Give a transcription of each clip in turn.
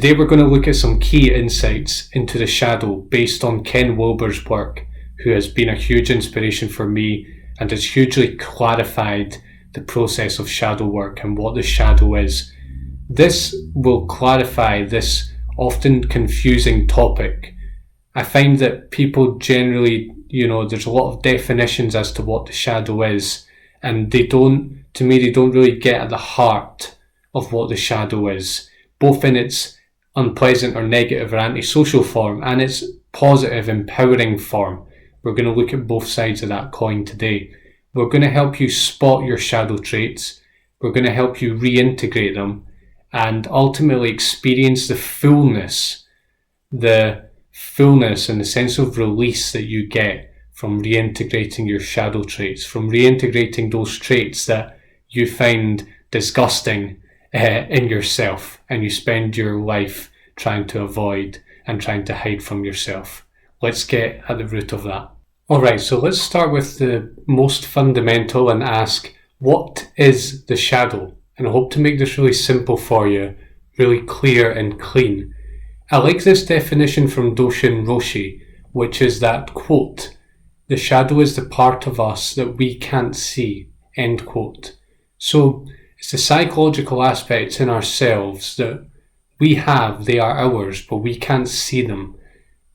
Today we're going to look at some key insights into the shadow based on Ken Wilber's work, who has been a huge inspiration for me and has hugely clarified the process of shadow work and what the shadow is. This will clarify this often confusing topic. I find that people generally, there's a lot of definitions as to what the shadow is, and they don't really get at the heart of what the shadow is, both in its unpleasant or negative or antisocial form and its positive, empowering form. We're going to look at both sides of that coin today. We're going to help you spot your shadow traits. We're going to help you reintegrate them and ultimately experience the fullness and the sense of release that you get from reintegrating your shadow traits, from reintegrating those traits that you find disgusting in yourself and you spend your life trying to avoid and trying to hide from yourself. Let's get at the root of that. Alright, so let's start with the most fundamental and ask, what is the shadow? And I hope to make this really simple for you, really clear and clean. I like this definition from Doshin Roshi, which is that, quote, "The shadow is the part of us that we can't see," end quote. So it's the psychological aspects in ourselves that we have, they are ours, but we can't see them.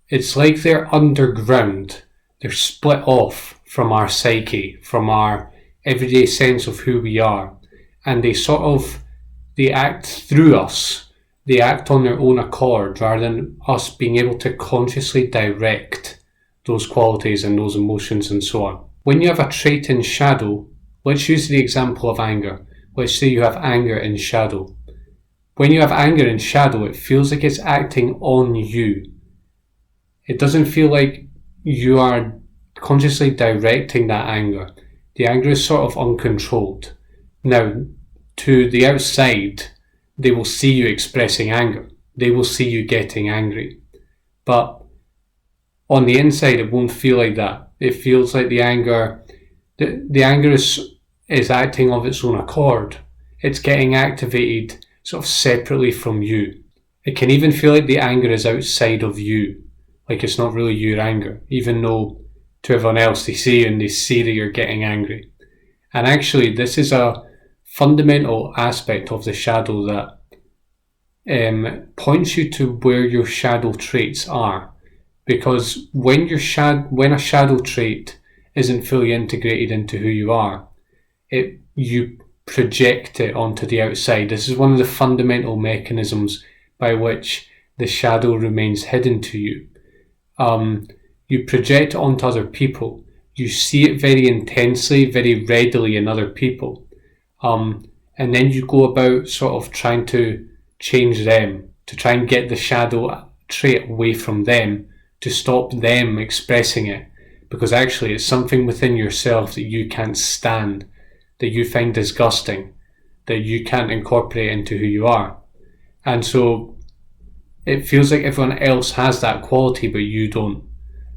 It's like they're underground. They're split off from our psyche, from our everyday sense of who we are. And they act through us. They act on their own accord rather than us being able to consciously direct those qualities and those emotions and so on. When you have a trait in shadow, let's use the example of anger. Let's say you have anger in shadow. When you have anger in shadow, it feels like it's acting on you. It doesn't feel like you are consciously directing that anger. The anger is sort of uncontrolled. Now, to the outside, they will see you expressing anger. They will see you getting angry. But on the inside, it won't feel like that. It feels like the anger is acting of its own accord. It's getting activated sort of separately from you. It can even feel like the anger is outside of you, like it's not really your anger, even though to everyone else they see you and they see that you're getting angry. And actually, this is a fundamental aspect of the shadow that points you to where your shadow traits are, because when a shadow trait isn't fully integrated into who you are, you project it onto the outside. This is one of the fundamental mechanisms by which the shadow remains hidden to you. You project it onto other people. You see it very intensely, very readily in other people. And then you go about sort of trying to change them, to try and get the shadow trait away from them, to stop them expressing it. Because actually it's something within yourself that you can't stand, that you find disgusting, that you can't incorporate into who you are. And so it feels like everyone else has that quality, but you don't.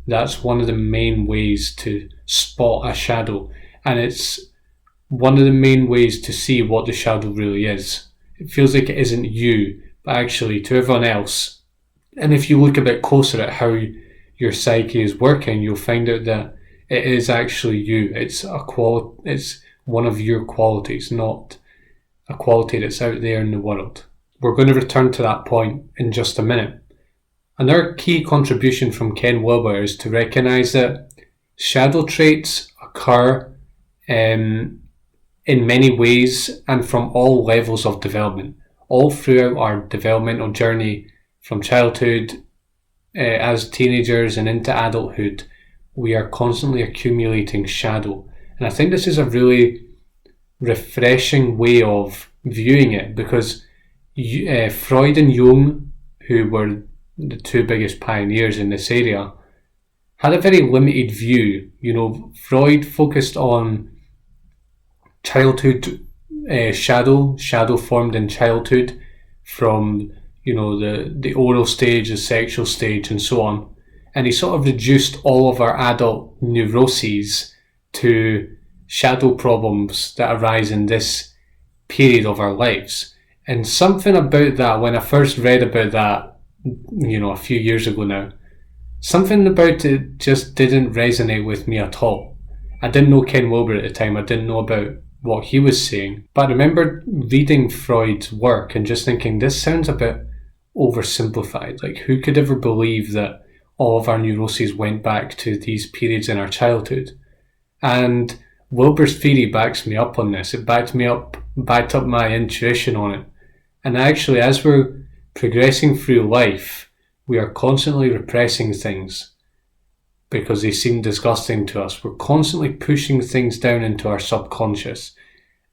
That's one of the main ways to spot a shadow. And it's one of the main ways to see what the shadow really is. It feels like it isn't you, but actually to everyone else. And if you look a bit closer at how your psyche is working, you'll find out that it is actually you. It's one of your qualities, not a quality that's out there in the world. We're going to return to that point in just a minute. Another key contribution from Ken Wilber is to recognize that shadow traits occur in many ways and from all levels of development, all throughout our developmental journey from childhood, as teenagers and into adulthood. We are constantly accumulating shadow. And I think this is a really refreshing way of viewing it, because Freud and Jung, who were the two biggest pioneers in this area, had a very limited view. Freud focused on childhood shadow formed in childhood from the oral stage, the sexual stage, and so on. And he sort of reduced all of our adult neuroses to shadow problems that arise in this period of our lives. And something about that, when I first read about that, a few years ago now, something about it just didn't resonate with me at all. I didn't know Ken Wilber at the time. I didn't know about what he was saying. But I remember reading Freud's work and just thinking, this sounds a bit oversimplified. Like, who could ever believe that all of our neuroses went back to these periods in our childhood? And Wilber's theory backs me up on this. It backed up my intuition on it. And actually, as we're progressing through life, we are constantly repressing things because they seem disgusting to us. We're constantly pushing things down into our subconscious.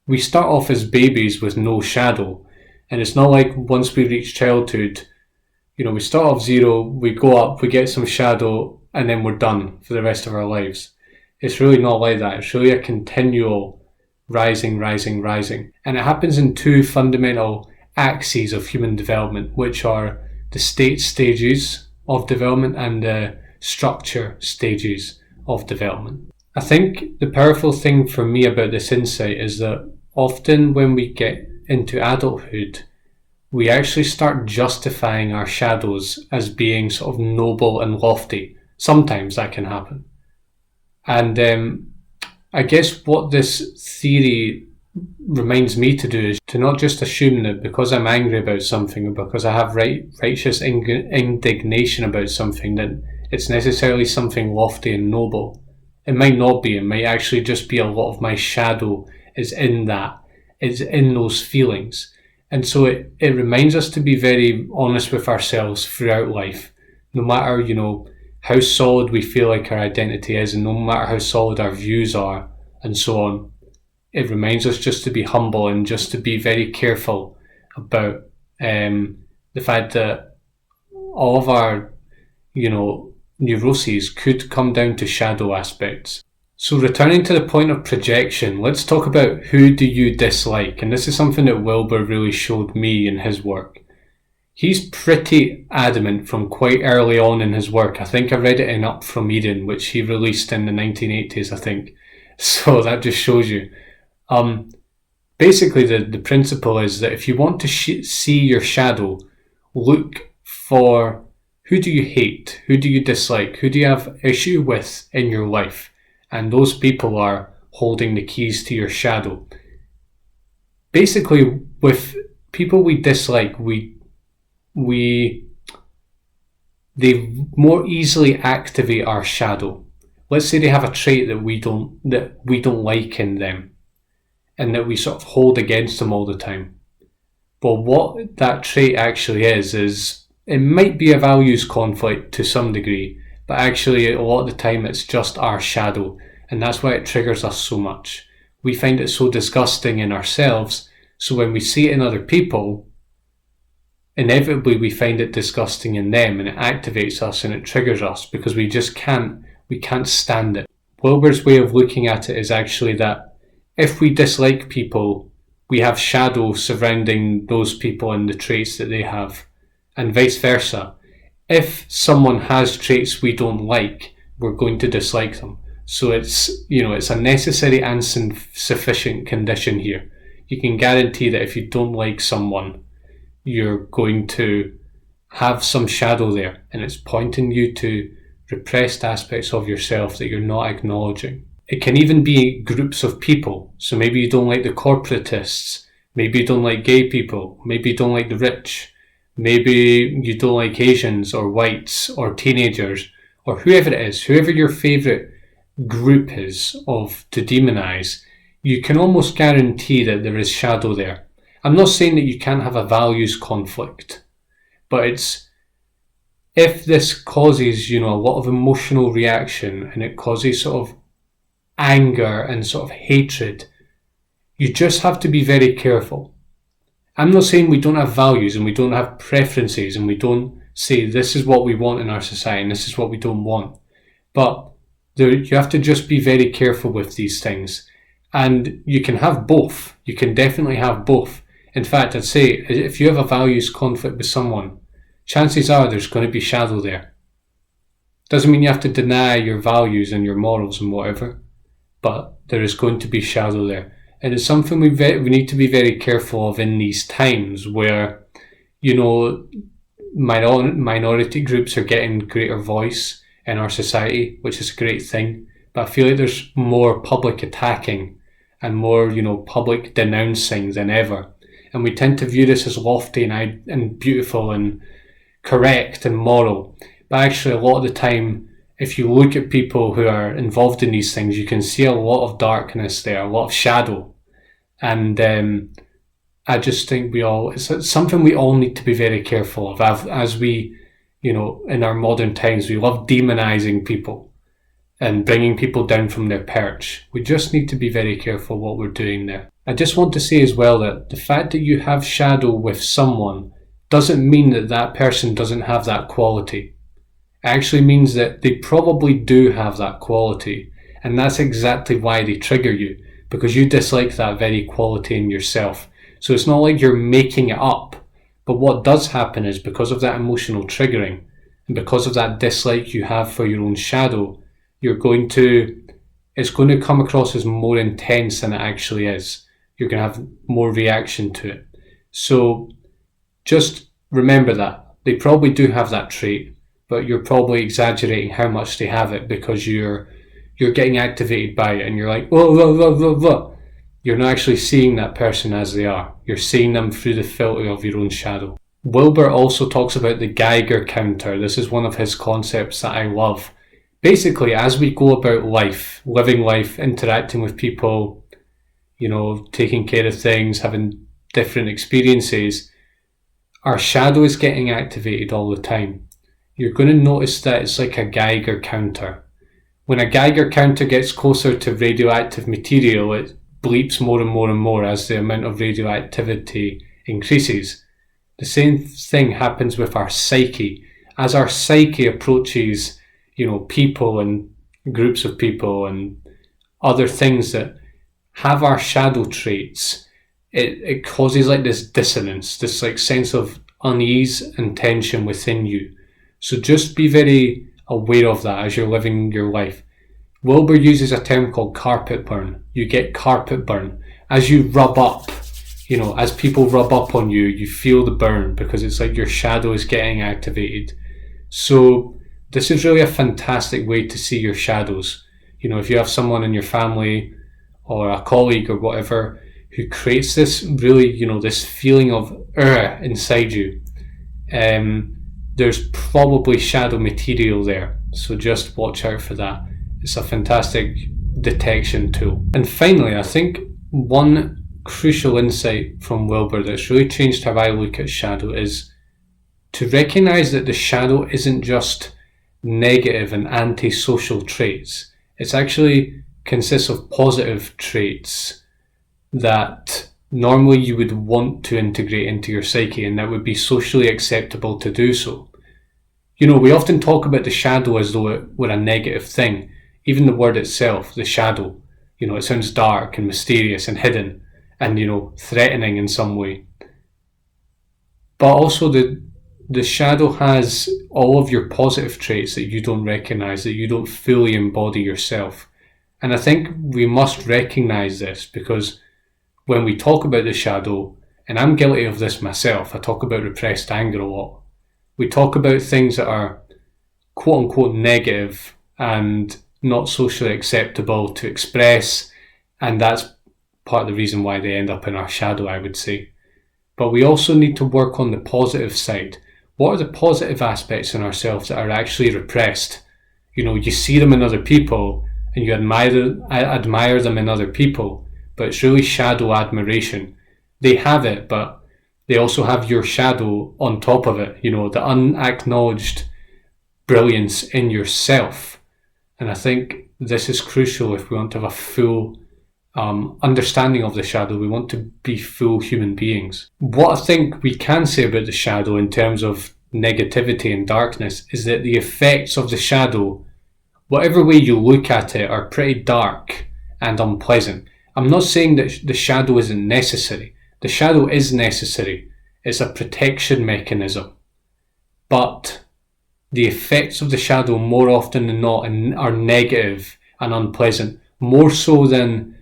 We start off as babies with no shadow, and it's not like once we reach childhood, we start off zero, we go up, we get some shadow, and then we're done for the rest of our lives. It's really not like that. It's really a continual rising. And it happens in two fundamental axes of human development, which are the state stages of development and the structure stages of development. I think the powerful thing for me about this insight is that often when we get into adulthood, we actually start justifying our shadows as being sort of noble and lofty. Sometimes that can happen. And I guess what this theory reminds me to do is to not just assume that because I'm angry about something or because I have righteous indignation about something that it's necessarily something lofty and noble. It might not be. It might actually just be a lot of my shadow is in that. It's in those feelings. And so it reminds us to be very honest with ourselves throughout life. No matter, how solid we feel like our identity is, and no matter how solid our views are, and so on. It reminds us just to be humble and just to be very careful about the fact that all of our, neuroses could come down to shadow aspects. So returning to the point of projection, let's talk about who do you dislike? And this is something that Wilber really showed me in his work. He's pretty adamant from quite early on in his work. I think I read it in Up From Eden, which he released in the 1980s, I think. So that just shows you. Basically, the principle is that if you want to see your shadow, look for who do you hate, who do you dislike, who do you have issue with in your life, and those people are holding the keys to your shadow. Basically, with people we dislike, they more easily activate our shadow. Let's say they have a trait that we don't like in them, and that we sort of hold against them all the time. But what that trait actually is it might be a values conflict to some degree, but actually a lot of the time it's just our shadow, and that's why it triggers us so much. We find it so disgusting in ourselves, so when we see it in other people, inevitably we find it disgusting in them, and it activates us and it triggers us because we can't stand it. Wilber's way of looking at it is actually that if we dislike people, we have shadow surrounding those people and the traits that they have, and vice versa. If someone has traits we don't like, we're going to dislike them. So it's a necessary and sufficient condition here. You can guarantee that if you don't like someone, you're going to have some shadow there, and it's pointing you to repressed aspects of yourself that you're not acknowledging. It can even be groups of people. So maybe you don't like the corporatists, maybe you don't like gay people, maybe you don't like the rich, maybe you don't like Asians or whites or teenagers or whoever it is, whoever your favourite group is to demonize. You can almost guarantee that there is shadow there. I'm not saying that you can't have a values conflict, but if this causes, a lot of emotional reaction and it causes sort of anger and sort of hatred, you just have to be very careful. I'm not saying we don't have values and we don't have preferences and we don't say this is what we want in our society and this is what we don't want. But you have to just be very careful with these things. And you can have both. You can definitely have both. In fact, I'd say if you have a values conflict with someone, chances are there's going to be shadow there. Doesn't mean you have to deny your values and your morals and whatever, but there is going to be shadow there. And it's something we need to be very careful of in these times where, minority groups are getting greater voice in our society, which is a great thing. But I feel like there's more public attacking and more, public denouncing than ever. And we tend to view this as lofty and beautiful and correct and moral. But actually, a lot of the time, if you look at people who are involved in these things, you can see a lot of darkness there, a lot of shadow. And I just think it's something we all need to be very careful of. As we, in our modern times, we love demonizing people and bringing people down from their perch. We just need to be very careful what we're doing there. I just want to say as well that the fact that you have shadow with someone doesn't mean that that person doesn't have that quality. It actually means that they probably do have that quality, and that's exactly why they trigger you, because you dislike that very quality in yourself. So it's not like you're making it up, but what does happen is because of that emotional triggering, and because of that dislike you have for your own shadow, it's going to come across as more intense than it actually is. You're going to have more reaction to it. So just remember that. They probably do have that trait, but you're probably exaggerating how much they have it because you're getting activated by it and you're like, whoa. You're not actually seeing that person as they are. You're seeing them through the filter of your own shadow. Wilber also talks about the Geiger counter. This is one of his concepts that I love. Basically, as we go about life, living life, interacting with people, taking care of things, having different experiences, our shadow is getting activated all the time. You're going to notice that it's like a Geiger counter. When a Geiger counter gets closer to radioactive material, it bleeps more and more and more as the amount of radioactivity increases. The same thing happens with our psyche. As our psyche approaches, people and groups of people and other things that have our shadow traits, it causes like this dissonance, this like sense of unease and tension within you. So just be very aware of that as you're living your life. Wilber uses a term called carpet burn. You get carpet burn. As you rub up, as people rub up on you, you feel the burn because it's like your shadow is getting activated. So this is really a fantastic way to see your shadows. If you have someone in your family or a colleague or whatever who creates this really, this feeling of inside you, there's probably shadow material there. So just watch out for that. It's a fantastic detection tool. And finally, I think one crucial insight from Wilber that's really changed how I look at shadow is to recognize that the shadow isn't just negative and antisocial traits. It actually consists of positive traits that normally you would want to integrate into your psyche and that would be socially acceptable to do so. We often talk about the shadow as though it were a negative thing. Even the word itself, the shadow, it sounds dark and mysterious and hidden and, threatening in some way. But also the shadow has all of your positive traits that you don't recognize, that you don't fully embody yourself. And I think we must recognize this because when we talk about the shadow, and I'm guilty of this myself, I talk about repressed anger a lot. We talk about things that are quote unquote negative and not socially acceptable to express, and that's part of the reason why they end up in our shadow, I would say. But we also need to work on the positive side. What are the positive aspects in ourselves that are actually repressed? You see them in other people and you admire them in other people, but it's really shadow admiration. They have it, but they also have your shadow on top of it, the unacknowledged brilliance in yourself. And I think this is crucial if we want to have a full understanding of the shadow. We want to be full human beings. What I think we can say about the shadow in terms of negativity and darkness is that the effects of the shadow, whatever way you look at it, are pretty dark and unpleasant. I'm not saying that the shadow isn't necessary. The shadow is necessary. It's a protection mechanism. But the effects of the shadow more often than not are negative and unpleasant, more so than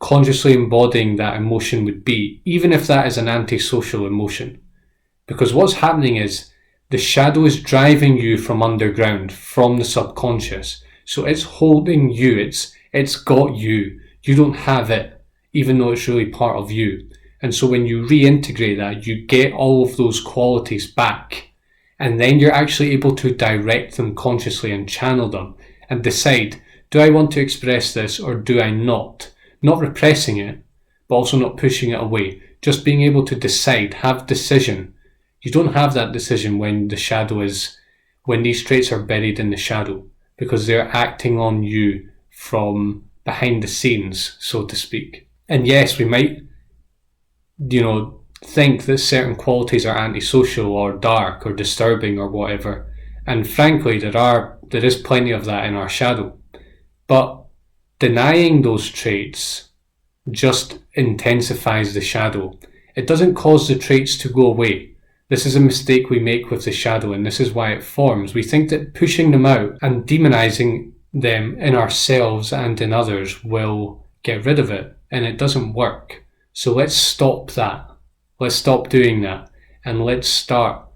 consciously embodying that emotion would be, even if that is an antisocial emotion. Because what's happening is the shadow is driving you from underground, from the subconscious. So it's holding you, it's got you. You don't have it, even though it's really part of you. And so when you reintegrate that, you get all of those qualities back. And then you're actually able to direct them consciously and channel them and decide, do I want to express this or do I not? Not repressing it, but also not pushing it away. Just being able to decide, have decision. You don't have that decision when when these traits are buried in the shadow, because they're acting on you from behind the scenes, so to speak. And yes, we might, think that certain qualities are antisocial or dark or disturbing or whatever. And frankly, there is plenty of that in our shadow. But denying those traits just intensifies the shadow. It doesn't cause the traits to go away. This is a mistake we make with the shadow, and this is why it forms. We think that pushing them out and demonizing them in ourselves and in others will get rid of it, and it doesn't work. So let's stop that. Let's stop doing that, and let's start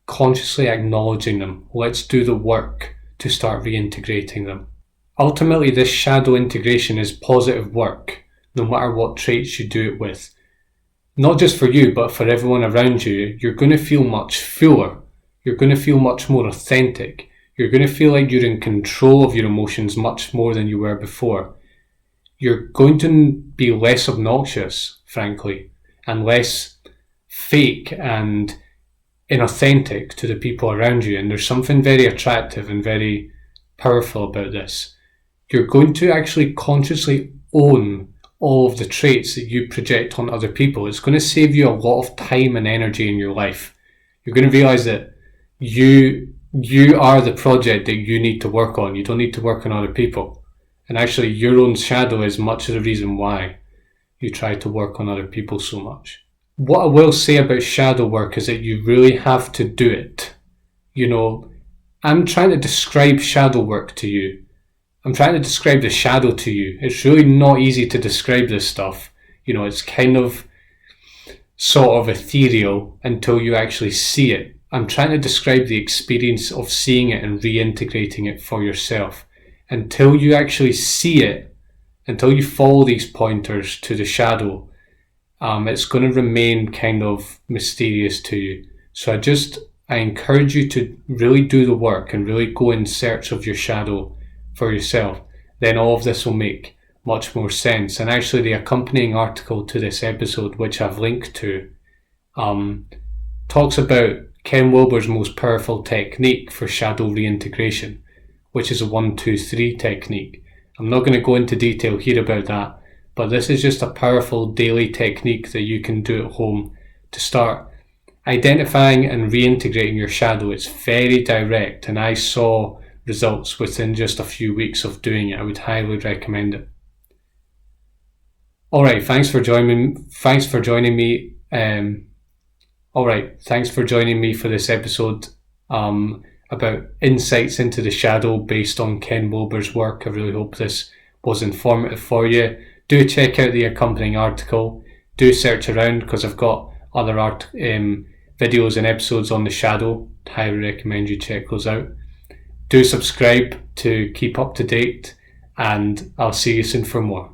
consciously acknowledging them. Let's do the work to start reintegrating them. Ultimately, this shadow integration is positive work, no matter what traits you do it with. Not just for you, but for everyone around you. You're going to feel much fuller. You're going to feel much more authentic. You're going to feel like you're in control of your emotions much more than you were before. You're going to be less obnoxious, frankly, and less fake and inauthentic to the people around you. And there's something very attractive and very powerful about this. You're going to actually consciously own all of the traits that you project on other people. It's going to save you a lot of time and energy in your life. You're going to realize that you are the project that you need to work on. You don't need to work on other people. And actually, your own shadow is much of the reason why you try to work on other people so much. What I will say about shadow work is that you really have to do it. I'm trying to describe shadow work to you. I'm trying to describe the shadow to you. It's really not easy to describe this stuff. It's kind of sort of ethereal until you actually see it. I'm trying to describe the experience of seeing it and reintegrating it for yourself. Until you actually see it, until you follow these pointers to the shadow, it's going to remain kind of mysterious to you. So I encourage you to really do the work and really go in search of your shadow for yourself. Then all of this will make much more sense. And actually, the accompanying article to this episode, which I've linked to, talks about Ken Wilber's most powerful technique for shadow reintegration, which is a 1-2-3 technique. I'm not going to go into detail here about that, but this is just a powerful daily technique that you can do at home to start identifying and reintegrating your shadow. It's very direct, and I saw results within just a few weeks of doing it. I would highly recommend it. Alright, thanks for joining me. Thanks for joining me for this episode about insights into the shadow based on Ken Wilber's work. I really hope this was informative for you. Do check out the accompanying article. Do search around, because I've got other videos and episodes on the shadow. Highly recommend you check those out. Do subscribe to keep up to date, and I'll see you soon for more.